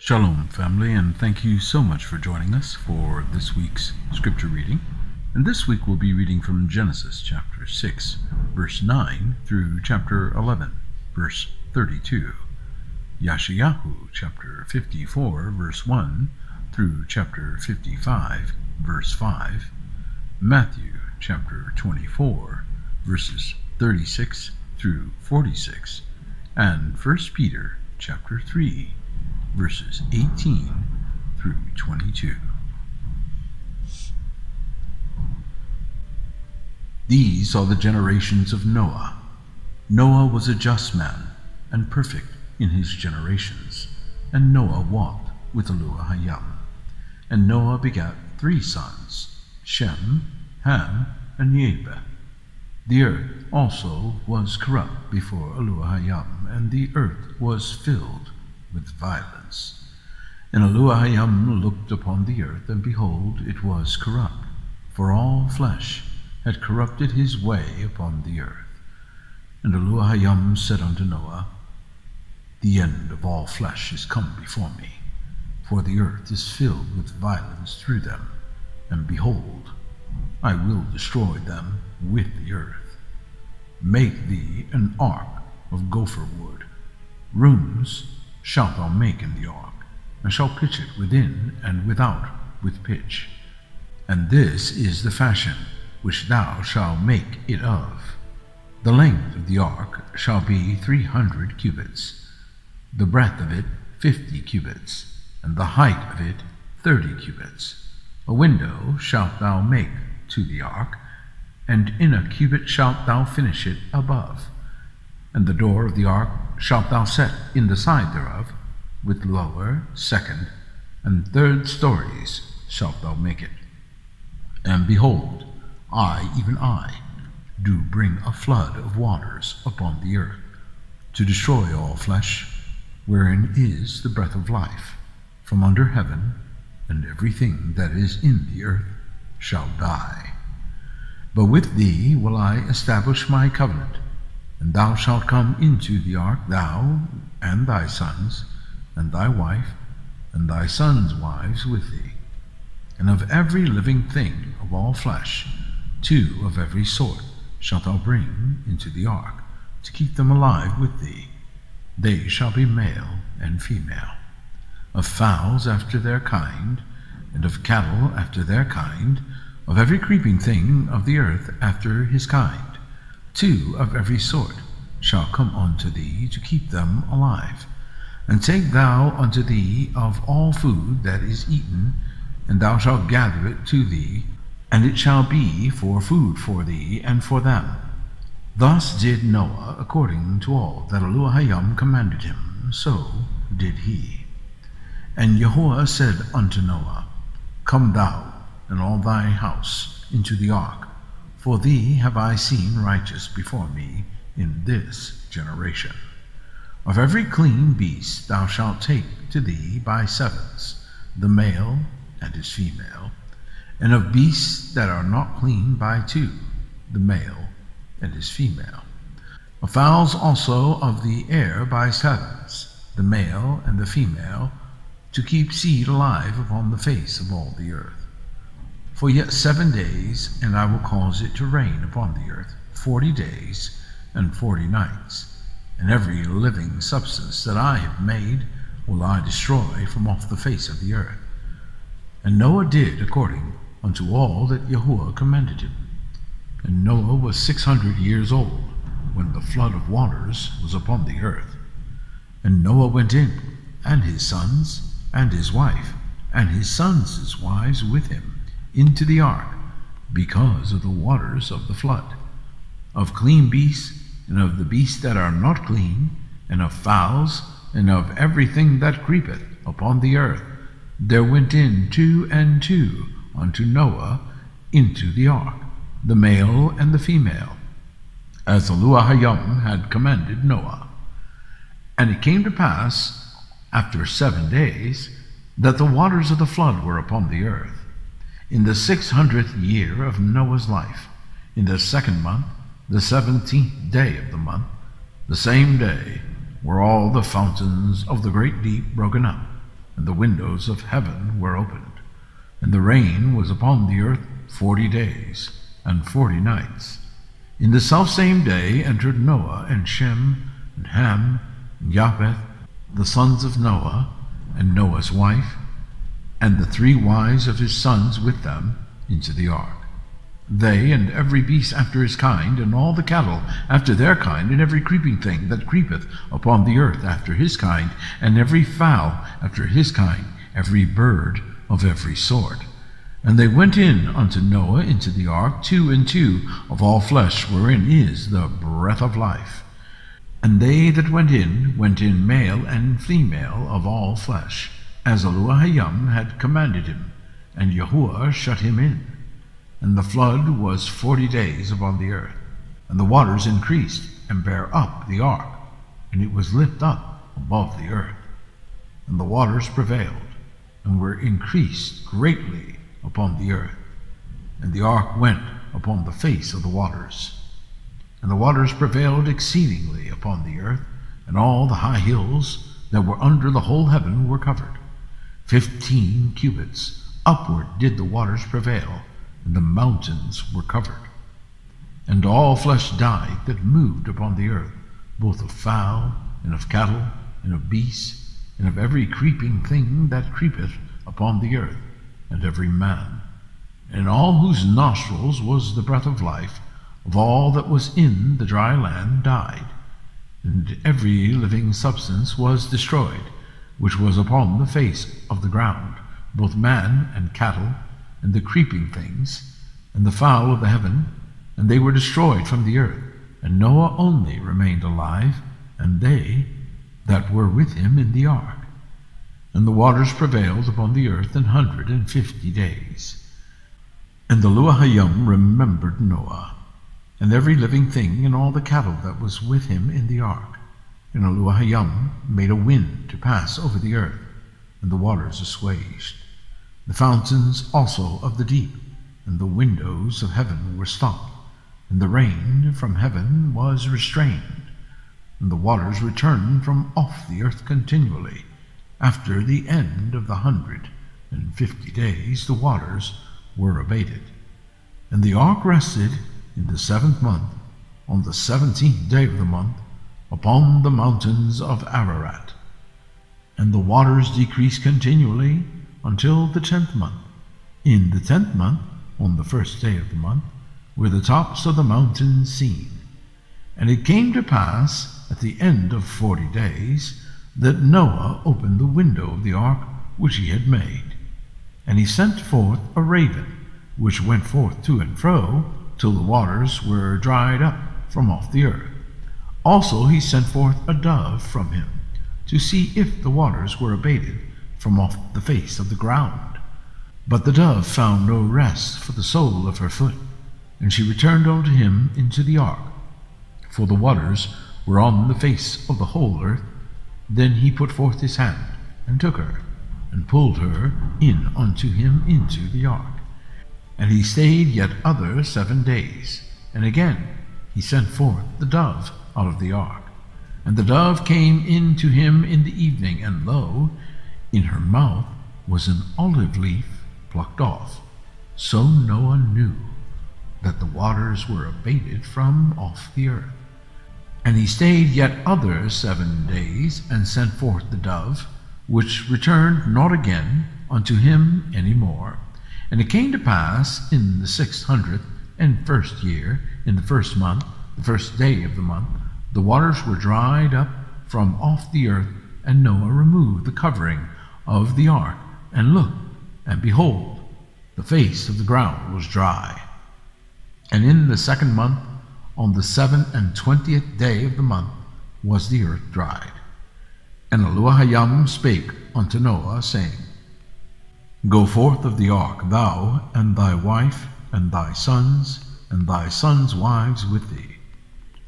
Shalom, family, and thank you so much for joining us for this week's scripture reading. And this week we'll be reading from Genesis chapter 6, verse 9 through chapter 11, verse 32. Yashayahu chapter 54, verse 1 through chapter 55, verse 5. Matthew chapter 24, verses 36 through 46. And 1 Peter chapter 3, verses 18 through 22. These are the generations of Noah. Noah was a just man and perfect in his generations, and Noah walked with Yashayahu. And Noah begat 3 sons, Shem, Ham, and Japheth. The earth also was corrupt before Yashayahu, and the earth was filled with violence. And Yashayahu looked upon the earth, and behold, it was corrupt, for all flesh had corrupted his way upon the earth. And Yashayahu said unto Noah, The end of all flesh is come before me, for the earth is filled with violence through them, and behold, I will destroy them with the earth. Make thee an ark of gopher wood. Rooms shalt thou make in the ark, and shalt pitch it within and without with pitch. And this is the fashion which thou shalt make it of. The length of the ark shall be 300 cubits, the breadth of it 50 cubits, and the height of it 30 cubits. A window shalt thou make to the ark, and in a cubit shalt thou finish it above. And the door of the ark shalt thou set in the side thereof, with lower, second, and third stories shalt thou make it. And behold, I, even I, do bring a flood of waters upon the earth, to destroy all flesh, wherein is the breath of life, from under heaven, and everything that is in the earth shall die. But with thee will I establish my covenant, and thou shalt come into the ark, thou, and thy sons, and thy wife, and thy sons' wives with thee. And of every living thing of all flesh, 2 of every sort shalt thou bring into the ark, to keep them alive with thee. They shall be male and female. Of fowls after their kind, and of cattle after their kind, of every creeping thing of the earth after his kind, 2 of every sort shall come unto thee, to keep them alive. And take thou unto thee of all food that is eaten, and thou shalt gather it to thee, and it shall be for food for thee and for them. Thus did Noah according to all that Yashayahu commanded him, so did he. And Yahuwah said unto Noah, Come thou and all thy house into the ark, for thee have I seen righteous before me in this generation. Of every clean beast thou shalt take to thee by 7s, the male and his female, and of beasts that are not clean by 2, the male and his female. Of fowls also of the air by 7s, the male and the female, to keep seed alive upon the face of all the earth. For yet 7 days, and I will cause it to rain upon the earth 40 days and 40 nights, and every living substance that I have made will I destroy from off the face of the earth. And Noah did according unto all that Yahuwah commanded him. And Noah was 600 years old when the flood of waters was upon the earth. And Noah went in, and his sons, and his wife, and his sons' wives with him, into the ark, because of the waters of the flood. Of clean beasts, and of the beasts that are not clean, and of fowls, and of everything that creepeth upon the earth, there went in 2 and 2 unto Noah into the ark, the male and the female, as Yashayahu had commanded Noah. And it came to pass, after 7 days, that the waters of the flood were upon the earth. In the 600th year of Noah's life, in the 2nd month, the 17th day of the month, the same day were all the fountains of the great deep broken up, and the windows of heaven were opened. And the rain was upon the earth 40 days and 40 nights. In the selfsame day entered Noah and Shem and Ham and Japheth, the sons of Noah, and Noah's wife, and the 3 wives of his sons with them, into the ark. They and every beast after his kind, and all the cattle after their kind, and every creeping thing that creepeth upon the earth after his kind, and every fowl after his kind, every bird of every sort. And they went in unto Noah into the ark, 2 and 2 of all flesh, wherein is the breath of life. And they that went in male and female of all flesh, as Yashayahu had commanded him, and Yahuwah shut him in. And the flood was 40 days upon the earth, and the waters increased, and bare up the ark, and it was lift up above the earth. And the waters prevailed, and were increased greatly upon the earth. And the ark went upon the face of the waters. And the waters prevailed exceedingly upon the earth, and all the high hills that were under the whole heaven were covered. 15 cubits upward did the waters prevail, and the mountains were covered. And all flesh died that moved upon the earth, both of fowl, and of cattle, and of beasts, and of every creeping thing that creepeth upon the earth, and every man. And all whose nostrils was the breath of life, of all that was in the dry land, died. And every living substance was destroyed, which was upon the face of the ground, both man and cattle, and the creeping things, and the fowl of the heaven, and they were destroyed from the earth. And Noah only remained alive, and they that were with him in the ark. And the waters prevailed upon the earth 150 days. And the Yashayahu remembered Noah, and every living thing, and all the cattle that was with him in the ark. And the Yashayahu made a wind to pass over the earth, and the waters assuaged. The fountains also of the deep, and the windows of heaven were stopped, and the rain from heaven was restrained, and the waters returned from off the earth continually. After the end of the 150 days, the waters were abated. And the ark rested in the 7th month, on the 17th day of the month, upon the mountains of Ararat. And the waters decreased continually until the 10th month. In the 10th month, on the 1st day of the month, were the tops of the mountains seen. And it came to pass at the end of 40 days that Noah opened the window of the ark which he had made. And he sent forth a raven, which went forth to and fro till the waters were dried up from off the earth. Also he sent forth a dove from him, to see if the waters were abated from off the face of the ground. But the dove found no rest for the sole of her foot, and she returned unto him into the ark, for the waters were on the face of the whole earth. Then he put forth his hand, and took her, and pulled her in unto him into the ark. And he stayed yet other 7 days, and again he sent forth the dove out of the ark. And the dove came in to him in the evening, and lo, in her mouth was an olive leaf plucked off. So Noah knew that the waters were abated from off the earth. And he stayed yet other 7 days, and sent forth the dove, which returned not again unto him any more. And it came to pass in the 601st year, in the 1st month, the 1st day of the month, the waters were dried up from off the earth, and Noah removed the covering of the ark, and looked, and behold, the face of the ground was dry. And in the 2nd month, on the 27th day of the month, was the earth dried. And Yashayahu spake unto Noah, saying, Go forth of the ark, thou, and thy wife, and thy sons wives with thee.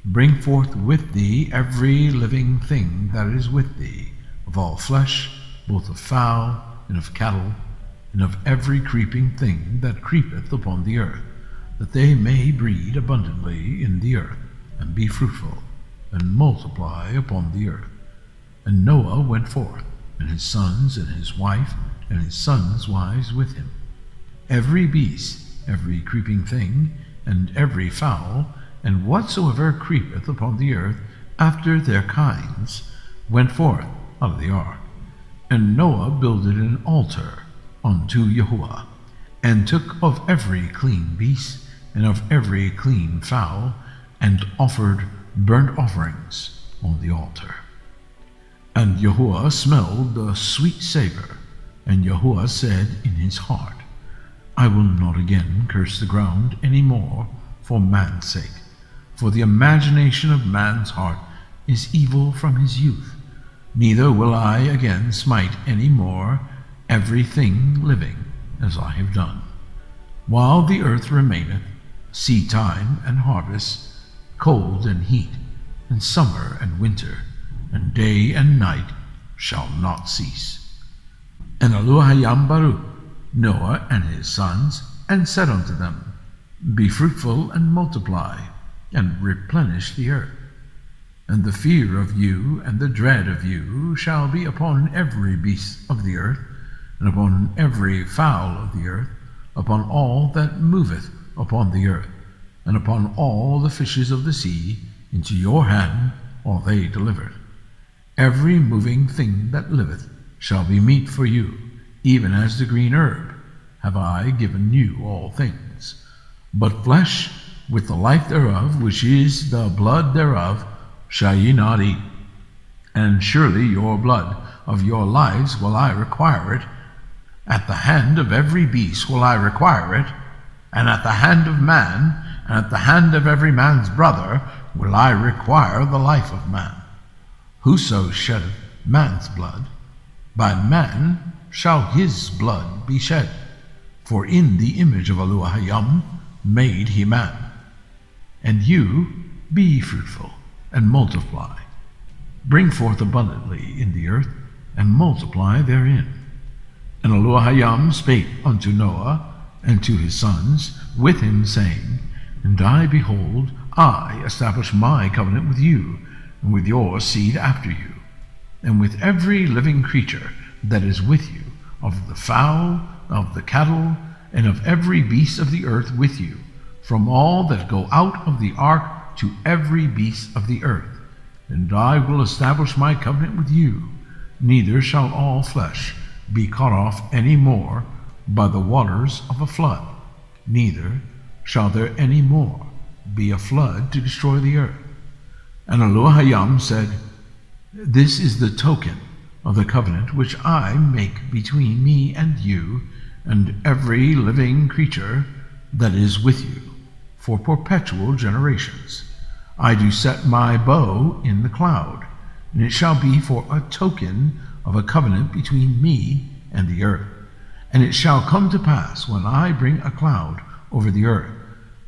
Bring forth with thee every living thing that is with thee, of all flesh, both of fowl, and of cattle, and of every creeping thing that creepeth upon the earth, that they may breed abundantly in the earth, and be fruitful, and multiply upon the earth. And Noah went forth, and his sons, and his wife, and his sons' wives with him. Every beast, every creeping thing, and every fowl, and whatsoever creepeth upon the earth after their kinds, went forth out of the ark. And Noah builded an altar unto Yahuwah, and took of every clean beast, and of every clean fowl, and offered burnt offerings on the altar. And Yahuwah smelled the sweet savor, and Yahuwah said in his heart, I will not again curse the ground any more for man's sake, for the imagination of man's heart is evil from his youth. Neither will I again smite any more everything living as I have done. While the earth remaineth, seed time and harvest, cold and heat, and summer and winter, and day and night shall not cease. And Elohayam Baruch Noah and his sons, and said unto them, Be fruitful and multiply, and replenish the earth. And the fear of you and the dread of you shall be upon every beast of the earth, and upon every fowl of the earth, upon all that moveth upon the earth, and upon all the fishes of the sea. Into your hand are they delivered. Every moving thing that liveth shall be meat for you, even as the green herb have I given you all things. But flesh with the life thereof, which is the blood thereof, shall ye not eat. And surely your blood of your lives will I require it. At the hand of every beast will I require it, and at the hand of man, and at the hand of every man's brother will I require the life of man. Whoso sheddeth man's blood, by man shall his blood be shed. For in the image of Elohayam made he man. And you be fruitful, and multiply. Bring forth abundantly in the earth, and multiply therein. And Elohayam spake unto Noah, and to his sons with him, saying, And I, behold, I establish my covenant with you, and with your seed after you, and with every living creature that is with you, of the fowl, of the cattle, and of every beast of the earth with you, from all that go out of the ark to every beast of the earth. And I will establish my covenant with you, neither shall all flesh be cut off any more by the waters of a flood, neither shall there any more be a flood to destroy the earth. And Elohayam said, This is the token of the covenant which I make between me and you, and every living creature that is with you, for perpetual generations. I do set my bow in the cloud, and it shall be for a token of a covenant between me and the earth. And it shall come to pass, when I bring a cloud over the earth,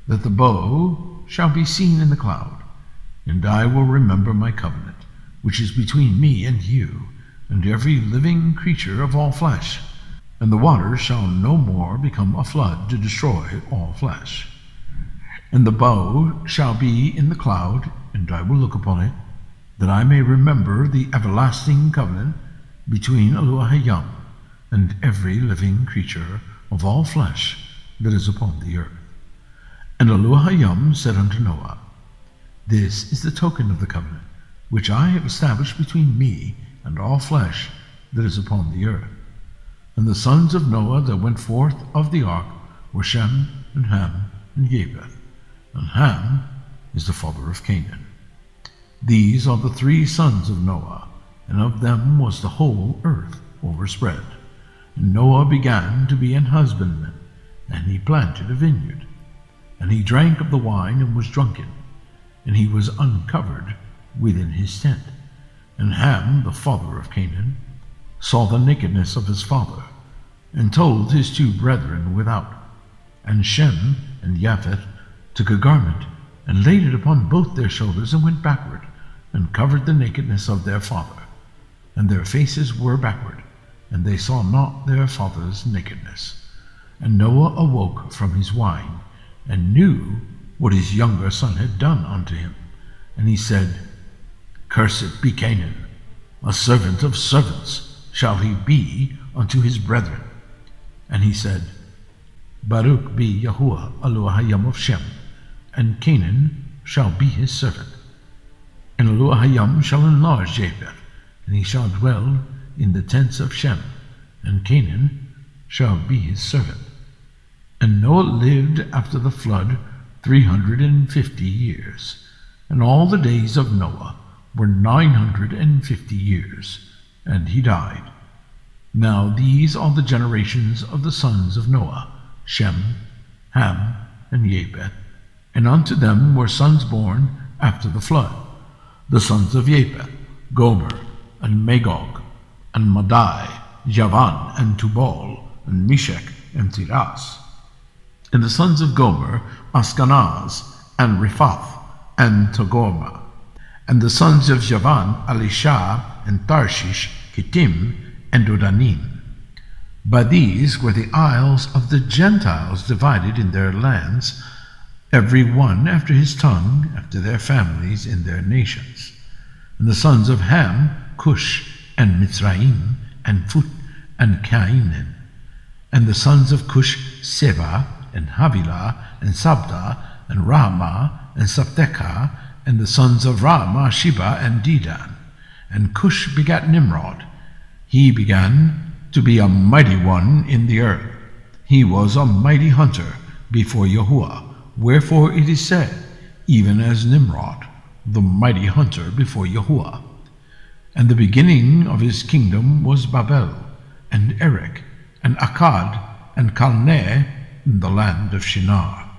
that the bow shall be seen in the cloud. And I will remember my covenant, which is between me and you, and every living creature of all flesh. And the waters shall no more become a flood to destroy all flesh. And the bow shall be in the cloud, and I will look upon it, that I may remember the everlasting covenant between Elohayam and every living creature of all flesh that is upon the earth. And Elohayam said unto Noah, This is the token of the covenant which I have established between me and all flesh that is upon the earth. And the sons of Noah that went forth of the ark were Shem, and Ham, and Japheth. And Ham is the father of Canaan. These are the 3 sons of Noah, and of them was the whole earth overspread. And Noah began to be an husbandman, and he planted a vineyard. And he drank of the wine and was drunken, and he was uncovered within his tent. And Ham, the father of Canaan, saw the nakedness of his father, and told his 2 brethren without. And Shem and Japheth took a garment, and laid it upon both their shoulders, and went backward, and covered the nakedness of their father. And their faces were backward, and they saw not their father's nakedness. And Noah awoke from his wine, and knew what his younger son had done unto him. And he said, Cursed be Canaan, a servant of servants, shall he be unto his brethren. And he said, Baruch be Yahuwah Elohayim of Shem, and Canaan shall be his servant. And Elohayim shall enlarge Japheth, and he shall dwell in the tents of Shem, and Canaan shall be his servant. And Noah lived after the flood 350 years, and all the days of Noah were 950 years, and he died. Now these are the generations of the sons of Noah, Shem, Ham, and Japheth, and unto them were sons born after the flood. The sons of Japheth, Gomer, and Magog, and Madai, Javan, and Tubal, and Meshech, and Tiras. And the sons of Gomer, Askenaz, and Riphath, and Togarmah. And the sons of Javan, Elisha, and Tarshish, Kittim, and Dodanim. By these were the isles of the Gentiles divided in their lands, every one after his tongue, after their families in their nations. And the sons of Ham, Cush, and Mitzrayim, and Phut, and Canaan. And the sons of Cush, Seba, and Havilah, and Sabda, and Rahmah, and Sabteka. And the sons of Rahmah, Sheba, and Dedan. And Cush begat Nimrod. He began to be a mighty one in the earth. He was a mighty hunter before Yahuwah. Wherefore it is said, even as Nimrod, the mighty hunter before Yahuwah. And the beginning of his kingdom was Babel, and Erech, and Akkad, and Calneh, in the land of Shinar.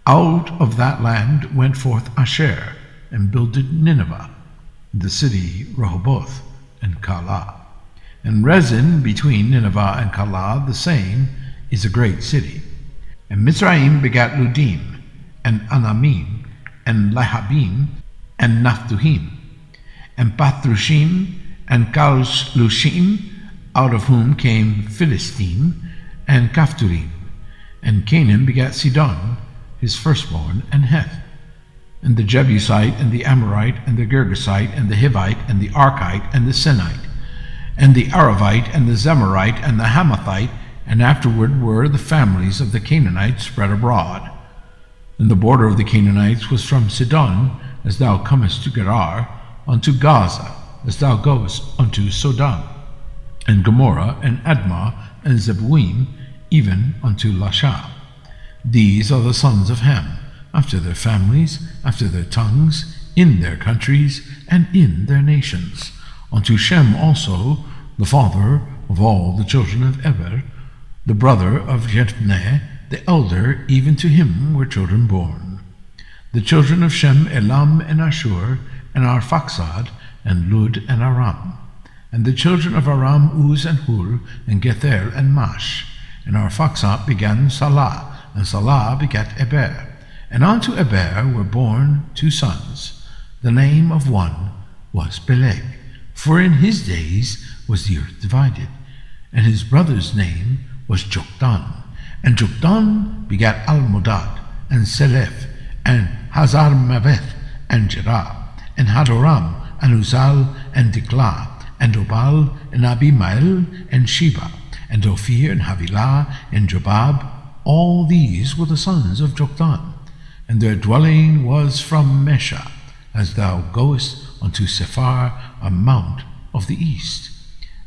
Out of that land went forth Asher, and builded Nineveh, the city Rehoboth, and Calah. And Rezin between Nineveh and Calah, the same, is a great city. And Mizraim begat Ludim, and Anamim, and Lahabim, and Naphtuhim, and Pathrushim, and Kalshlushim, out of whom came Philistine, and Caphturim. And Canaan begat Sidon, his firstborn, and Heth, and the Jebusite, and the Amorite, and the Girgasite, and the Hivite, and the Archite, and the Sinite, and the Aravite, and the Zemarite, and the Hamathite, and afterward were the families of the Canaanites spread abroad. And the border of the Canaanites was from Sidon, as thou comest to Gerar, unto Gaza, as thou goest unto Sodom, and Gomorrah, and Admah, and Zeboim, even unto Lasha. These are the sons of Ham, after their families, after their tongues, in their countries, and in their nations. Unto Shem also, the father of all the children of Eber, the brother of Jephneh, the elder, even to him were children born. The children of Shem, Elam, and Ashur, and Arphaxad, and Lud, and Aram. And the children of Aram, Uz, and Hul, and Gether, and Mash. And Arphaxad began Salah, and Salah begat Eber. And unto Eber were born 2 sons. The name of one was Peleg, for in his days was the earth divided. And his brother's name was Joktan. And Joktan begat Almodad, and Seleph, and Hazarmaveth, and Jerah, and Hadoram, and Uzal, and Diklah, and Obal, and Abimael, and Sheba, and Ophir, and Havilah, and Jobab. All these were the sons of Joktan. And their dwelling was from Mesha, as thou goest unto Sephar, a mount of the east.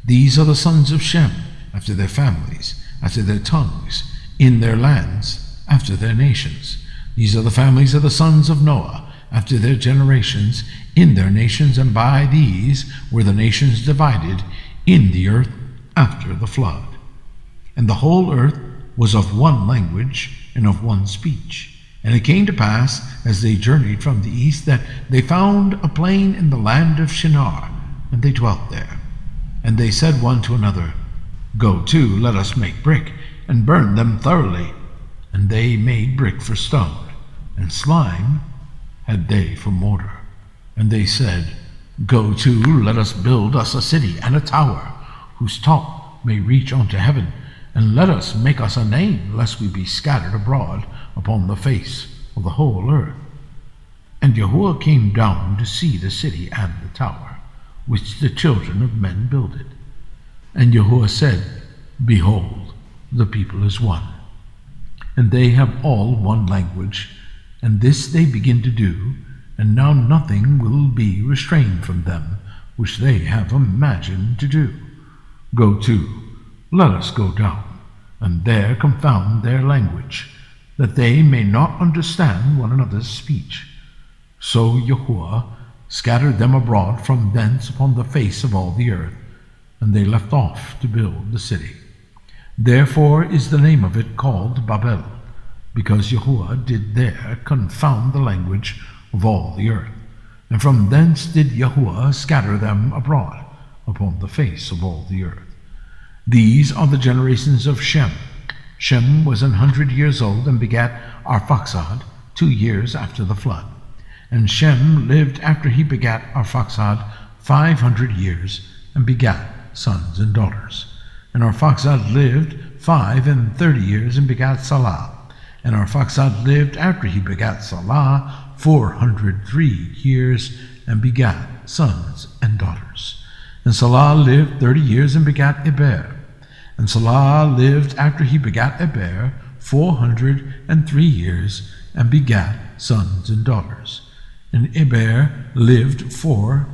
These are the sons of Shem, after their families, after their tongues, in their lands, after their nations. These are the families of the sons of Noah, after their generations, in their nations, and by these were the nations divided in the earth after the flood. And the whole earth was of one language and of one speech. And it came to pass, as they journeyed from the east, that they found a plain in the land of Shinar, and they dwelt there. And they said one to another, Go to, let us make brick, and burn them thoroughly. And they made brick for stone, and slime had they for mortar. And they said, Go to, let us build us a city and a tower, whose top may reach unto heaven, and let us make us a name, lest we be scattered abroad upon the face of the whole earth. And Yahuwah came down to see the city and the tower, which the children of men builded. And Yahuwah said, Behold, the people is one, and they have all one language, and this they begin to do, and now nothing will be restrained from them, which they have imagined to do. Go to, let us go down, and there confound their language, that they may not understand one another's speech. So Yahuwah scattered them abroad from thence upon the face of all the earth, and they left off to build the city. Therefore is the name of it called Babel, because Yahuwah did there confound the language of all the earth. And from thence did Yahuwah scatter them abroad upon the face of all the earth. These are the generations of Shem. Shem was 100 years old and begat Arphaxad 2 years after the flood. And Shem lived after he begat Arphaxad 500 years and begat sons and daughters. And Arphaxad lived 35 years and begat Salah. And Arphaxad lived after he begat Salah 403 years and begat sons and daughters. And Salah lived 30 years and begat Eber. And Salah lived after he begat Eber 403 years and begat sons and daughters. And Eber lived 34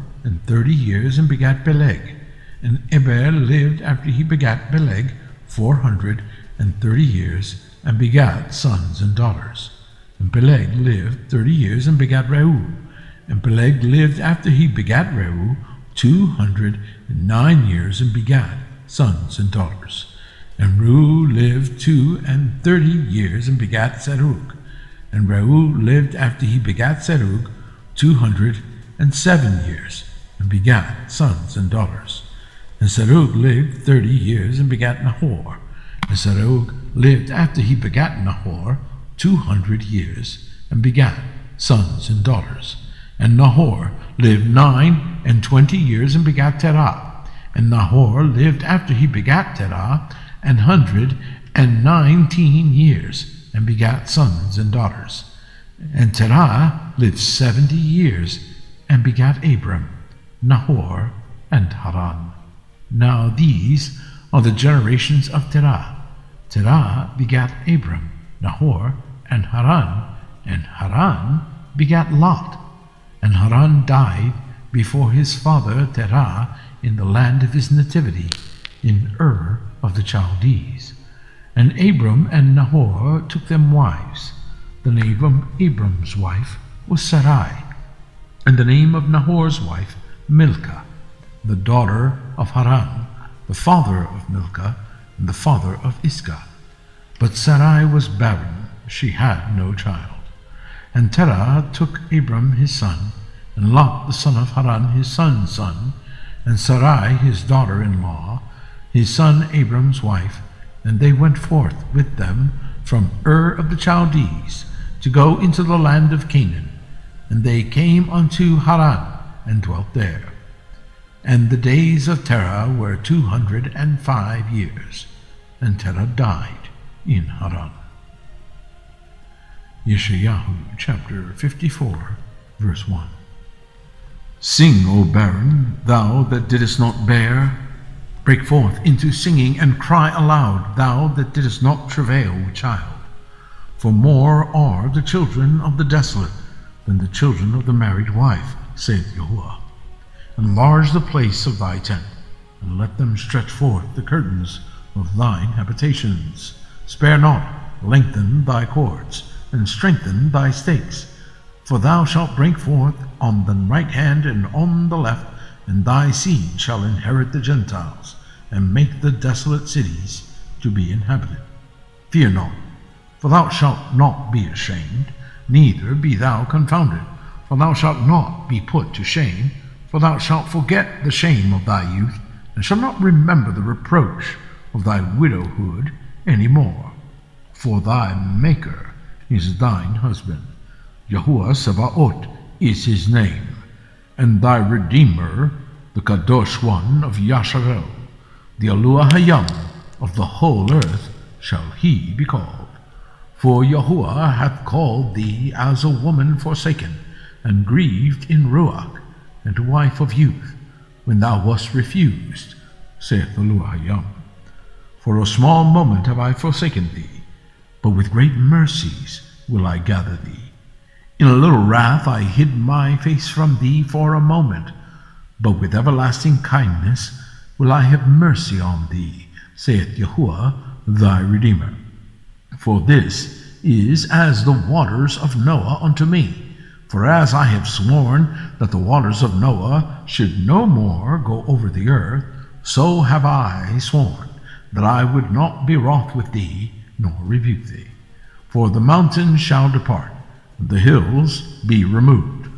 years and begat Peleg. And Eber lived after he begat Peleg 430 years and begat sons and daughters. And Peleg lived 30 years and begat Reu. And Peleg lived after he begat Reu 209 years and begat sons and daughters. And Reu lived 32 years and begat Serug. And Reu lived after he begat Serug 207 years and begat sons and daughters. And Serug lived 30 years and begat Nahor. And Serug lived after he begat Nahor 200 years and begat sons and daughters. And Nahor lived 29 years and begat Terah. And Nahor lived after he begat Terah 119 years and begat sons and daughters. And Terah lived 70 years and begat Abram, Nahor, and Haran. Now these are the generations of Terah. Terah begat Abram, Nahor, and Haran begat Lot. And Haran died before his father Terah in the land of his nativity, in Ur of the Chaldees. And Abram and Nahor took them wives. The name of Abram's wife was Sarai, and the name of Nahor's wife Milcah, the daughter of Haran, the father of Milcah, and the father of Iscah. But Sarai was barren, she had no child. And Terah took Abram his son, and Lot the son of Haran his son's son, and Sarai his daughter-in-law, his son Abram's wife, and they went forth with them from Ur of the Chaldees to go into the land of Canaan. And they came unto Haran, and dwelt there. And the days of Terah were 205 years, and Terah died in Haran. Yashayahu chapter 54, verse 1. Sing, O barren, thou that didst not bear. Break forth into singing, and cry aloud, thou that didst not travail with child. For more are the children of the desolate than the children of the married wife, saith Yahuwah. Enlarge the place of thy tent, and let them stretch forth the curtains of thine habitations. Spare not, lengthen thy cords, and strengthen thy stakes. For thou shalt break forth on the right hand and on the left, and thy seed shall inherit the Gentiles, and make the desolate cities to be inhabited. Fear not, for thou shalt not be ashamed, neither be thou confounded, for thou shalt not be put to shame, for thou shalt forget the shame of thy youth, and shalt not remember the reproach of thy widowhood any more. For thy Maker is thine husband, Yahuwah Sabaoth is his name, and thy Redeemer, the Kadosh one of Yashayahu, the Yashayahu of the whole earth shall he be called. For Yahuwah hath called thee as a woman forsaken, and grieved in Ruach, and a wife of youth, when thou wast refused, saith the Elohim. For a small moment have I forsaken thee, but with great mercies will I gather thee. In a little wrath I hid my face from thee for a moment, but with everlasting kindness will I have mercy on thee, saith Yahuwah thy Redeemer. For this is as the waters of Noah unto me. For as I have sworn that the waters of Noah should no more go over the earth, so have I sworn that I would not be wroth with thee, nor rebuke thee. For the mountains shall depart, the hills be removed,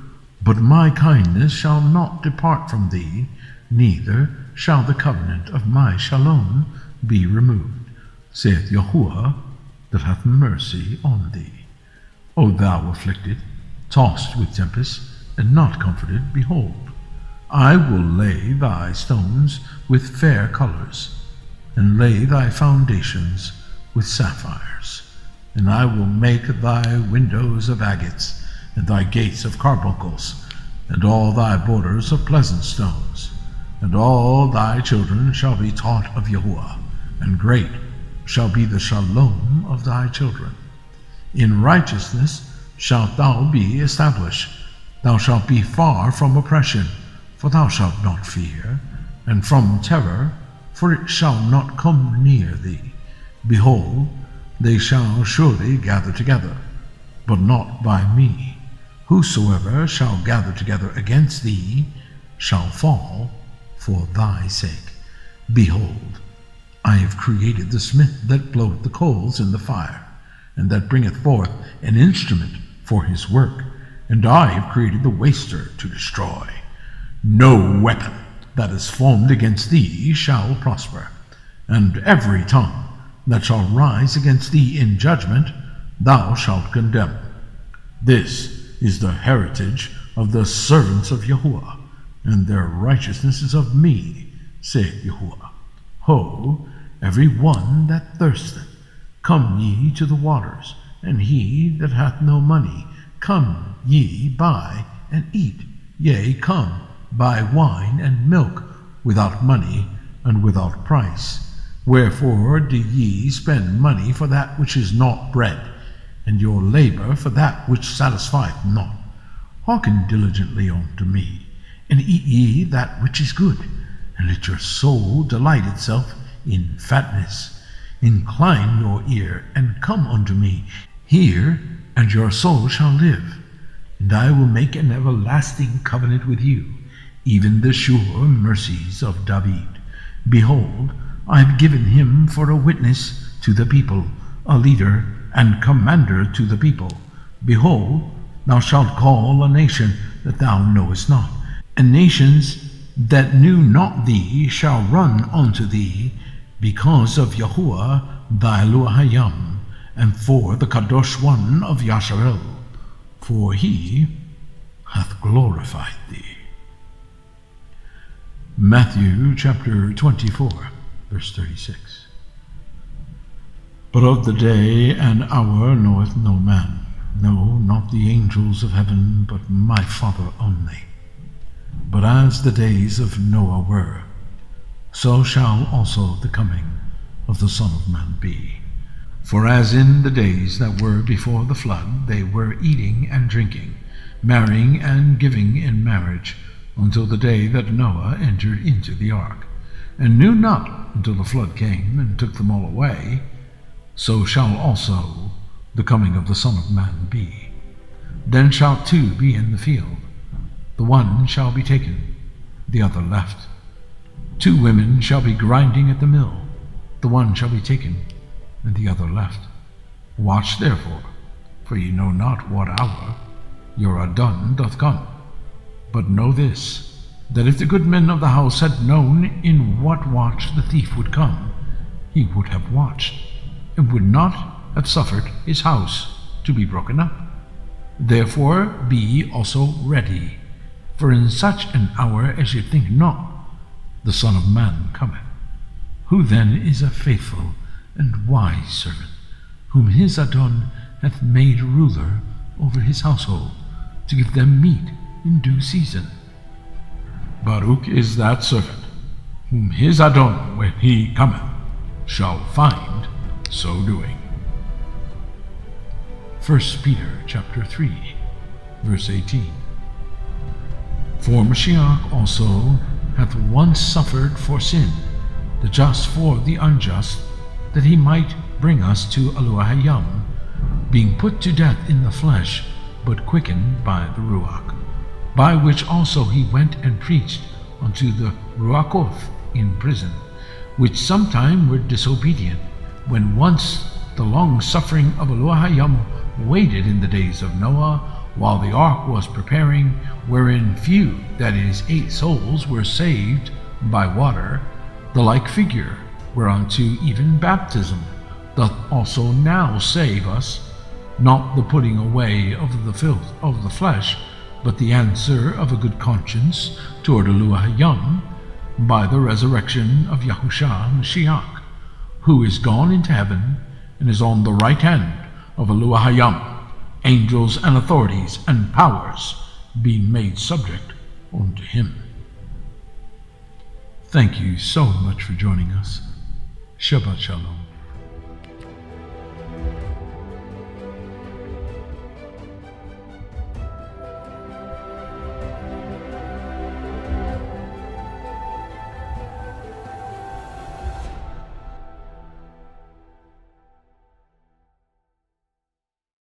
but my kindness shall not depart from thee, neither shall the covenant of my shalom be removed, saith Yahuwah that hath mercy on thee. O thou afflicted, tossed with tempest, and not comforted, behold, I will lay thy stones with fair colors, and lay thy foundations with sapphires. And I will make thy windows of agates, and thy gates of carbuncles, and all thy borders of pleasant stones. And all thy children shall be taught of Yahuwah, and great shall be the shalom of thy children. In righteousness shalt thou be established. Thou shalt be far from oppression, for thou shalt not fear, and from terror, for it shall not come near thee. Behold, they shall surely gather together, but not by me. Whosoever shall gather together against thee shall fall for thy sake. Behold, I have created the smith that bloweth the coals in the fire, and that bringeth forth an instrument for his work, and I have created the waster to destroy. No weapon that is formed against thee shall prosper, and every tongue that shall rise against thee in judgment thou shalt condemn. This is the heritage of the servants of Yahuwah, and their righteousness is of me, saith Yahuwah. Ho, every one that thirsteth, come ye to the waters, and he that hath no money, come ye buy and eat. Yea, come, buy wine and milk, without money and without price. Wherefore do ye spend money for that which is not bread, and your labor for that which satisfieth not? Hearken diligently unto me, and eat ye that which is good, and let your soul delight itself in fatness. Incline your ear, and come unto me. Hear, and your soul shall live. And I will make an everlasting covenant with you, even the sure mercies of David. Behold, I have given him for a witness to the people, a leader and commander to the people. Behold, thou shalt call a nation that thou knowest not, and nations that knew not thee shall run unto thee, because of Yahuwah thy Elohim, and for the Kadosh one of Yashayahu, for he hath glorified thee. Matthew chapter 24, verse 36. But of the day and hour knoweth no man, no, not the angels of heaven, but my Father only. But as the days of Noah were, so shall also the coming of the Son of Man be. For as in the days that were before the flood, they were eating and drinking, marrying and giving in marriage, until the day that Noah entered into the ark, and knew not until the flood came and took them all away, so shall also the coming of the Son of Man be. Then shall two be in the field, the one shall be taken, the other left. Two women shall be grinding at the mill, the one shall be taken, and the other left. Watch therefore, for ye know not what hour your Adon doth come. But know this, that if the good men of the house had known in what watch the thief would come, he would have watched, and would not have suffered his house to be broken up. Therefore be ye also ready, for in such an hour as ye think not, the Son of Man cometh. Who then is a faithful and wise servant, whom his Adon hath made ruler over his household, to give them meat in due season? Baruch is that servant, whom his Adon, when he cometh, shall find so doing. 1 Peter chapter 3, verse 18. For Mashiach also hath once suffered for sin, the just for the unjust, that he might bring us to Yashayahu, being put to death in the flesh, but quickened by the Ruach, by which also he went and preached unto the Ruachoth in prison, which sometime were disobedient, when once the long suffering of Yashayahu waited in the days of Noah, while the ark was preparing, wherein few, that is, 8 souls, were saved by water, the like figure, whereunto even baptism doth also now save us, not the putting away of the filth of the flesh, but the answer of a good conscience toward Yashayahu, by the resurrection of Yahushua Mashiach, who is gone into heaven, and is on the right hand of Yashayahu, angels and authorities and powers being made subject unto him. Thank you so much for joining us. Shabbat Shalom.